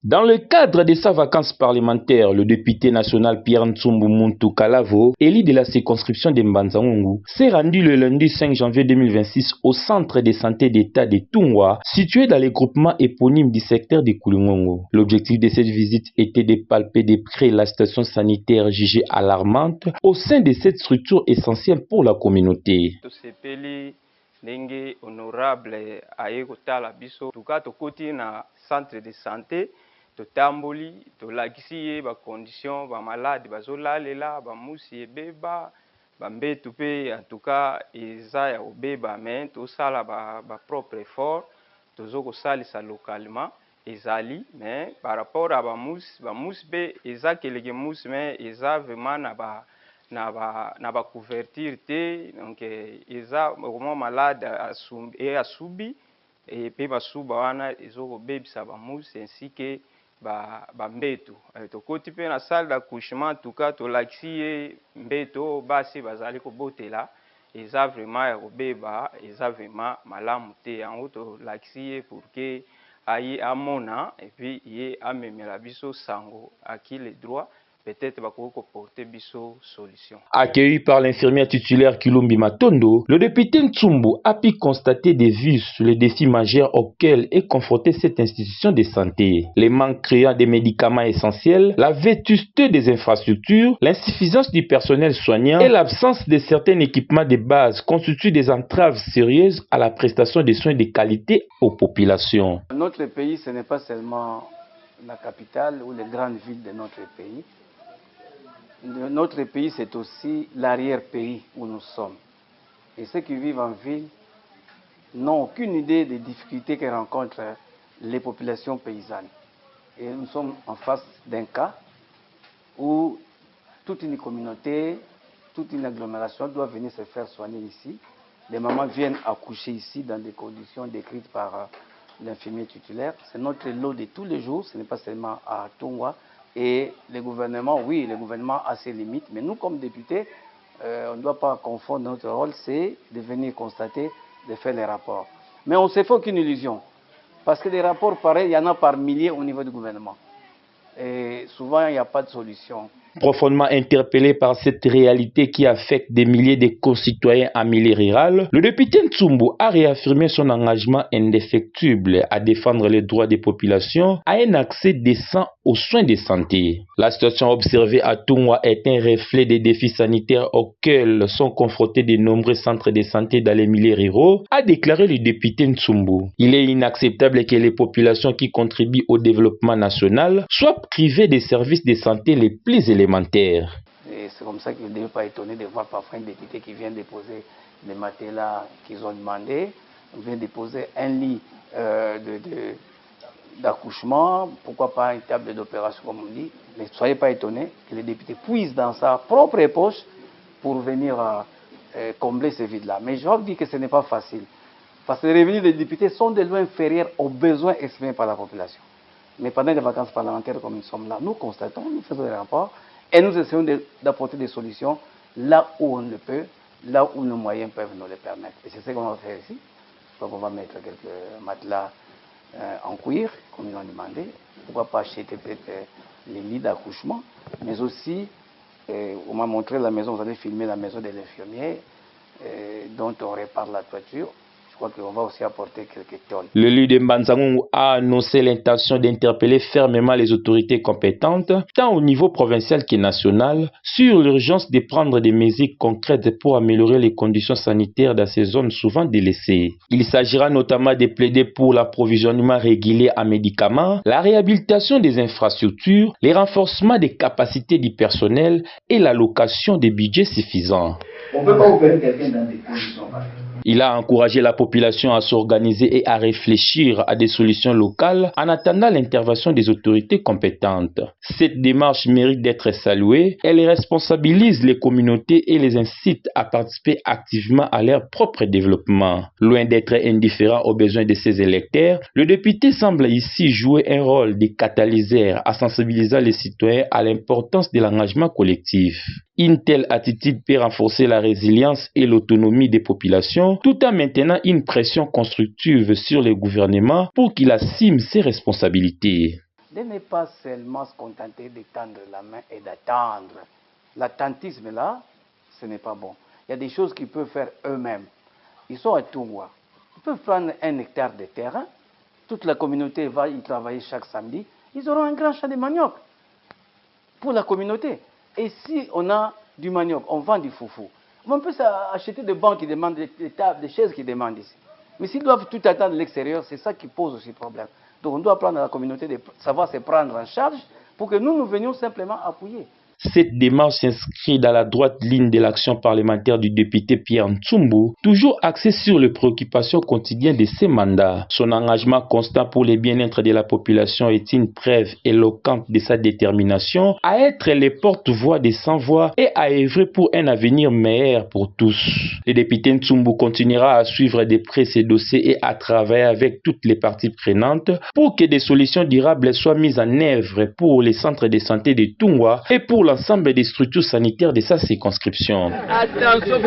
Dans le cadre de sa vacance parlementaire, le député national Pierre Ntsumbu Muntu Kalavo, élu de la circonscription de Mbanza-Ngungu, s'est rendu le lundi 5 janvier 2026 au centre de santé d'État de Tungwa, situé dans les groupements éponymes du secteur de Kulungongo. L'objectif de cette visite était de palper de près la situation sanitaire jugée alarmante au sein de cette structure essentielle pour la communauté. Ndenge honorable aye kotala biso tuka tokoti na centre de santé totamboli tolakisi ye ba condition ba malade bazolalela ba musi ebeba ba mbetu pe en tout cas eza ya obeba mais tosala ba propre effort tozoko salisa localement ezali mais par rapport à ba musi pe eza keleke musi mais eza vraiment na ba couverture te donc eza vraiment malade asubi et pe basuba wana ezoko bebisa ba musi ainsi que ba mbetu tokoti pe na salle d'accouchement tout cas tolakisi ye mbeto basi bazali kobotela eza vraiment ya kobeba eza vraiment malamu te yango tolakisi ye pour que aye amona et puis ye amemela biso sango aki le droit. Peut-être porter biso solution. Accueilli par l'infirmière titulaire Kilumbi Matondo, le député Ntsumbu a pu constater des vues sur les défis majeurs auxquels est confrontée cette institution de santé. Les manques criants des médicaments essentiels, la vétusté des infrastructures, l'insuffisance du personnel soignant et l'absence de certains équipements de base constituent des entraves sérieuses à la prestation de soins de qualité aux populations. Notre pays, ce n'est pas seulement la capitale ou les grandes villes de notre pays. Notre pays, c'est aussi l'arrière-pays où nous sommes. Et ceux qui vivent en ville n'ont aucune idée des difficultés que rencontrent les populations paysannes. Et nous sommes en face d'un cas où toute une communauté, toute une agglomération doit venir se faire soigner ici. Les mamans viennent accoucher ici dans des conditions décrites par l'infirmier titulaire. C'est notre lot de tous les jours, ce n'est pas seulement à Tungwa. Et le gouvernement, oui, le gouvernement a ses limites, mais nous, comme députés, on ne doit pas confondre notre rôle, c'est de venir constater, de faire les rapports. Mais on ne se fait aucune illusion, parce que des rapports pareils, il y en a par milliers au niveau du gouvernement. Et souvent, il n'y a pas de solution. Profondément interpellé par cette réalité qui affecte des milliers de concitoyens en milieu rural, le député Ntsumbu a réaffirmé son engagement indéfectible à défendre les droits des populations à un accès décent aux soins de santé. La situation observée à Tungwa est un reflet des défis sanitaires auxquels sont confrontés de nombreux centres de santé dans les milieux ruraux, a déclaré le député Ntsumbu. Il est inacceptable que les populations qui contribuent au développement national soient privées des services de santé les plus élémentaires. C'est comme ça que vous ne devez pas étonner de voir parfois un député qui vient déposer des matelas qu'ils ont demandé, vient déposer un lit d'accouchement, pourquoi pas une table d'opération comme on dit. Mais ne soyez pas étonnés que les députés puissent dans sa propre poche pour venir combler ce vide-là. Mais je vous dis que ce n'est pas facile. Parce que les revenus des députés sont de loin inférieurs aux besoins exprimés par la population. Mais pendant les vacances parlementaires comme nous sommes là, nous constatons, nous faisons des rapports et nous essayons d'apporter des solutions là où on le peut, là où nos moyens peuvent nous le permettre. Et c'est ce qu'on va faire ici. Donc on va mettre quelques matelas en cuir, comme ils ont demandé. Pourquoi pas acheter peut-être les lits d'accouchement, mais aussi, on m'a montré la maison, vous allez filmer la maison de l'infirmier dont on répare la toiture. Je crois qu'on va aussi apporter quelques tonnes. Le lieu de Mbanza-Ngungu a annoncé l'intention d'interpeller fermement les autorités compétentes, tant au niveau provincial que national, sur l'urgence de prendre des mesures concrètes pour améliorer les conditions sanitaires dans ces zones souvent délaissées. Il s'agira notamment de plaider pour l'approvisionnement régulier en médicaments, la réhabilitation des infrastructures, les renforcements des capacités du personnel et l'allocation des budgets suffisants. On ne peut pas opérer quelqu'un dans des conditions pareilles. Il a encouragé la population à s'organiser et à réfléchir à des solutions locales en attendant l'intervention des autorités compétentes. Cette démarche mérite d'être saluée. Elle responsabilise les communautés et les incite à participer activement à leur propre développement. Loin d'être indifférent aux besoins de ses électeurs, le député semble ici jouer un rôle de catalyseur en sensibilisant les citoyens à l'importance de l'engagement collectif. Une telle attitude peut renforcer la résilience et l'autonomie des populations, tout en maintenant une pression constructive sur le gouvernement pour qu'il assume ses responsabilités. de ne pas seulement se contenter de tendre la main et d'attendre. L'attentisme là, ce n'est pas bon. Il y a des choses qu'ils peuvent faire eux-mêmes. Ils sont à Tungwa. Ils peuvent prendre 1 hectare de terrain. Toute la communauté va y travailler chaque samedi. Ils auront un grand champ de manioc pour la communauté. Et si on a du manioc, on vend du foufou. On peut acheter des bancs qui demandent, des tables, des chaises qui demandent ici. Mais s'ils doivent tout attendre de l'extérieur, c'est ça qui pose aussi problème. Donc on doit apprendre à la communauté de savoir se prendre en charge pour que nous venions simplement appuyer. Cette démarche s'inscrit dans la droite ligne de l'action parlementaire du député Pierre Ntsumbu, toujours axée sur les préoccupations quotidiennes de ses mandats. Son engagement constant pour le bien-être de la population est une preuve éloquente de sa détermination à être les porte-voix des sans-voix et à œuvrer pour un avenir meilleur pour tous. Le député Ntsumbu continuera à suivre de près ces dossiers et à travailler avec toutes les parties prenantes pour que des solutions durables soient mises en œuvre pour les centres de santé de Tungwa et pour l'ensemble des structures sanitaires de sa circonscription. Attention,